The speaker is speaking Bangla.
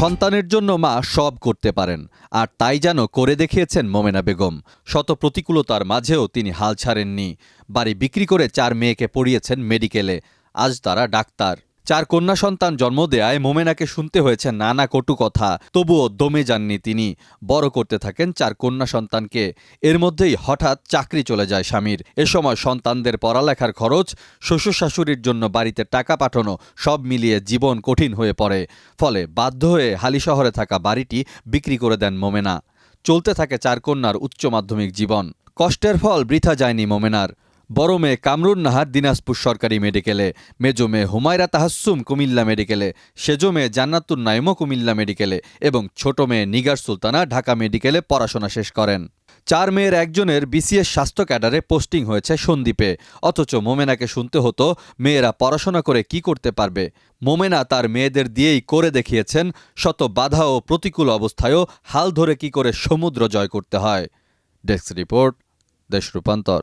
সন্তানের জন্য মা সব করতে পারেন, আর তাই যেন করে দেখিয়েছেন মোমেনা বেগম। শত প্রতিকূলতার মাঝেও তিনি হাল ছাড়েননি। বাড়ি বিক্রি করে 4 মেয়েকে পড়িয়েছেন মেডিকেলে। আজ তারা ডাক্তার। 4 কন্যা সন্তান জন্ম দেয়ায় মোমেনাকে শুনতে হয়েছে নানা কটু কথা, তবুও দমে যাননি তিনি। বড় করতে থাকেন 4 কন্যা সন্তানকে। এর মধ্যেই হঠাৎ চাকরি চলে যায় স্বামীর। এ সময় সন্তানদের পড়ালেখার খরচ, শ্বশুর শাশুড়ির জন্য বাড়িতে টাকা পাঠানো, সব মিলিয়ে জীবন কঠিন হয়ে পড়ে। ফলে বাধ্য হয়ে হালিশহরে থাকা বাড়িটি বিক্রি করে দেন মোমেনা। চলতে থাকে 4 কন্যার উচ্চ মাধ্যমিক জীবন। কষ্টের ফল বৃথা যায়নি মোমেনার। বড় মেয়ে কামরুন নাহার দিনাজপুর সরকারি মেডিকেলে, মেজো মেয়ে হুমায়রা তাহাসসুম কুমিল্লা মেডিকেলে, সেজো মেয়ে জান্নাতুন নাইমও কুমিল্লা মেডিকেলে এবং ছোট মেয়ে নিগার সুলতানা ঢাকা মেডিকেলে পড়াশোনা শেষ করেন। 4 মেয়ের একজনের বিসিএস স্বাস্থ্য ক্যাডারে পোস্টিং হয়েছে সন্দ্বীপে। অথচ মোমেনাকে শুনতে হতো মেয়েরা পড়াশোনা করে কি করতে পারবে। মোমেনা তার মেয়েদের দিয়েই করে দেখিয়েছেন শত বাধা ও প্রতিকূল অবস্থায়ও হাল ধরে কি করে সমুদ্র জয় করতে হয়। ডেস্ক রিপোর্ট, দেশ রূপান্তর।